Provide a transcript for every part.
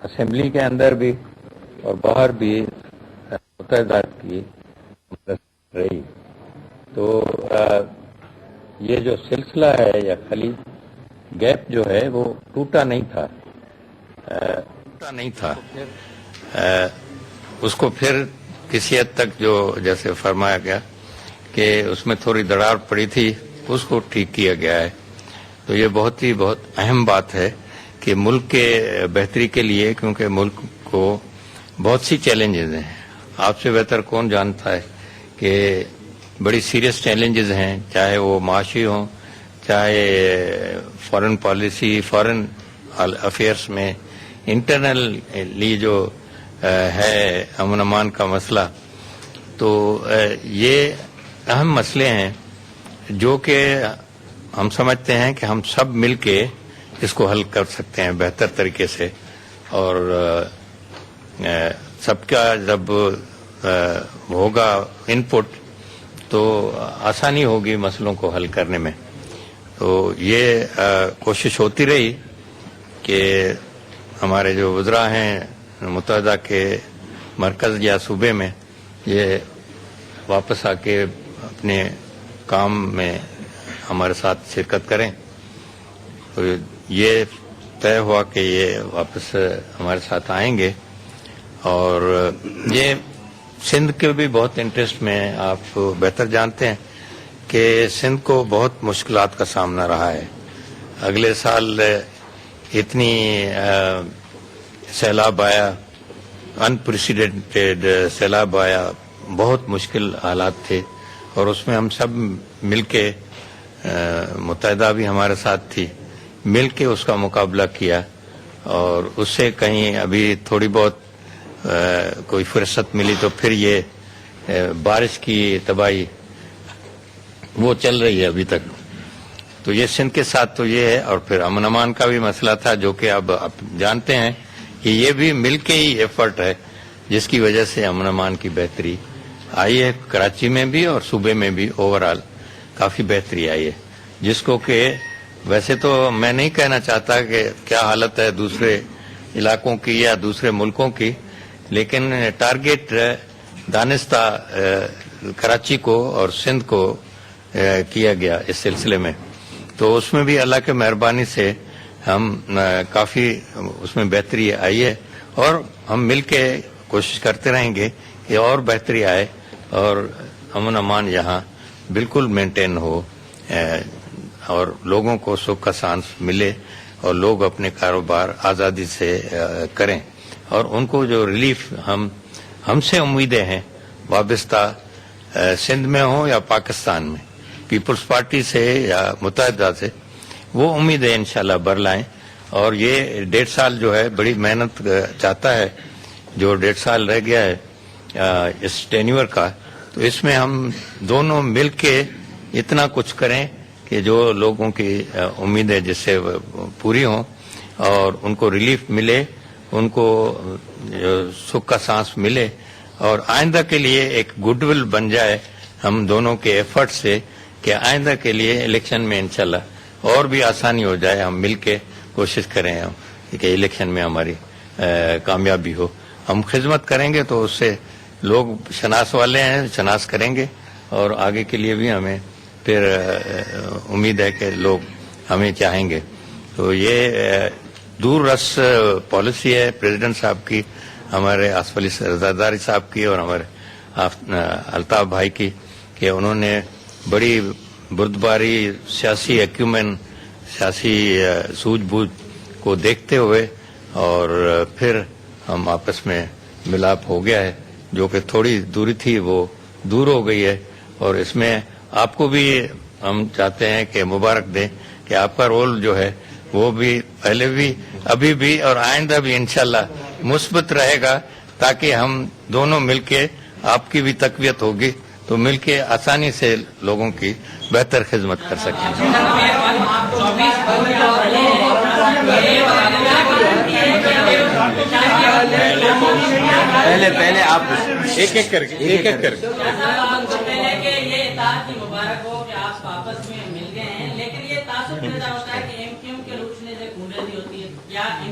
Assembly کے اندر بھی اور باہر بھی متحدہ کی رہی. تو یہ جو سلسلہ ہے یا خلیج گیپ جو ہے وہ ٹوٹا نہیں تھا. اس کو پھر کسی حد تک جو جیسے فرمایا گیا کہ اس میں تھوڑی دراڑ پڑی تھی اس کو ٹھیک کیا گیا ہے. تو یہ بہت اہم بات ہے کہ ملک کے بہتری کے لیے، کیونکہ ملک کو بہت سی چیلنجز ہیں. آپ سے بہتر کون جانتا ہے کہ بڑی سیریس چیلنجز ہیں، چاہے وہ معاشی ہوں، چاہے فارن پالیسی، فارن افیئرس میں، انٹرنلی جو ہے امن امان کا مسئلہ. تو یہ اہم مسئلے ہیں جو کہ ہم سمجھتے ہیں کہ ہم سب مل کے اس کو حل کر سکتے ہیں بہتر طریقے سے. اور سب کا جب ہوگا ان پٹ تو آسانی ہوگی مسئلوں کو حل کرنے میں. تو یہ کوشش ہوتی رہی کہ ہمارے جو وزراء ہیں متحدہ کے مرکز یا صوبے میں یہ واپس آ کے اپنے کام میں ہمارے ساتھ شرکت کریں. تو یہ طے ہوا کہ یہ واپس ہمارے ساتھ آئیں گے. اور یہ سندھ کے بھی بہت انٹرسٹ میں، آپ بہتر جانتے ہیں کہ سندھ کو بہت مشکلات کا سامنا رہا ہے. اگلے سال اتنی سیلاب آیا، انپریسیڈنٹڈ سیلاب آیا، بہت مشکل حالات تھے. اور اس میں ہم سب مل کے، متحدہ بھی ہمارے ساتھ تھی، مل کے اس کا مقابلہ کیا. اور اس سے کہیں ابھی تھوڑی بہت کوئی فرصت ملی تو پھر یہ بارش کی تباہی وہ چل رہی ہے ابھی تک. تو یہ سندھ کے ساتھ تو یہ ہے. اور پھر امن امان کا بھی مسئلہ تھا جو کہ اب آپ جانتے ہیں کہ یہ بھی مل کے ہی ایفرٹ ہے جس کی وجہ سے امن امان کی بہتری آئی ہے. کراچی میں بھی اور صوبے میں بھی اوورآل کافی بہتری آئی ہے. جس کو کہ ویسے تو میں نہیں کہنا چاہتا کہ کیا حالت ہے دوسرے علاقوں کی یا دوسرے ملکوں کی، لیکن ٹارگیٹ دانستہ کراچی کو اور سندھ کو کیا گیا اس سلسلے میں. تو اس میں بھی اللہ کے مہربانی سے ہم کافی اس میں بہتری آئی ہے. اور ہم مل کے کوشش کرتے رہیں گے کہ اور بہتری آئے اور امن امان یہاں بالکل مینٹین ہو اور لوگوں کو سکھ کا سانس ملے اور لوگ اپنے کاروبار آزادی سے کریں. اور ان کو جو ریلیف ہم سے امیدیں ہیں وابستہ سندھ میں ہوں یا پاکستان میں، پیپلز پارٹی سے یا متحدہ سے، وہ امیدیں انشاءاللہ برلائیں. اور یہ 1.5 سال جو ہے بڑی محنت چاہتا ہے، جو 1.5 سال رہ گیا ہے اس ٹینیور کا. تو اس میں ہم دونوں مل کے اتنا کچھ کریں کہ جو لوگوں کی امیدیں جس سے پوری ہوں اور ان کو ریلیف ملے، ان کو سکھ کا سانس ملے اور آئندہ کے لیے ایک گڈ ول بن جائے ہم دونوں کے ایفرٹ سے کہ آئندہ کے لیے الیکشن میں انشاءاللہ اور بھی آسانی ہو جائے. ہم مل کے کوشش کریں کہ الیکشن میں ہماری کامیابی ہو. ہم خدمت کریں گے تو اس سے لوگ شناس والے ہیں، شناس کریں گے اور آگے کے لیے بھی ہمیں پھر امید ہے کہ لوگ ہمیں چاہیں گے. تو یہ دور رس پالیسی ہے پریزیڈنٹ صاحب کی، ہمارے آصف علی زرداری صاحب کی اور ہمارے الطاف بھائی کی، کہ انہوں نے بڑی بردباری، سیاسی ایکیومن، سیاسی سوجھ بوجھ کو دیکھتے ہوئے اور پھر ہم آپس میں ملاپ ہو گیا ہے. جو کہ تھوڑی دوری تھی وہ دور ہو گئی ہے. اور اس میں آپ کو بھی ہم چاہتے ہیں کہ مبارک دیں کہ آپ کا رول جو ہے وہ بھی پہلے بھی، ابھی بھی اور آئندہ بھی انشاءاللہ مثبت رہے گا، تاکہ ہم دونوں مل کے، آپ کی بھی تقویت ہوگی تو مل کے آسانی سے لوگوں کی بہتر خدمت کر سکیں. پہلے آپ ایک ایک کر کے مبارک ہو کہ آپ آپس میں مل گئے ہیں، لیکن یہ تعصب پیدا ہوتا ہے کہ ایم کیو ایم کے روٹنے سے گونجتی ہوتی ہے یا ایم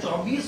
24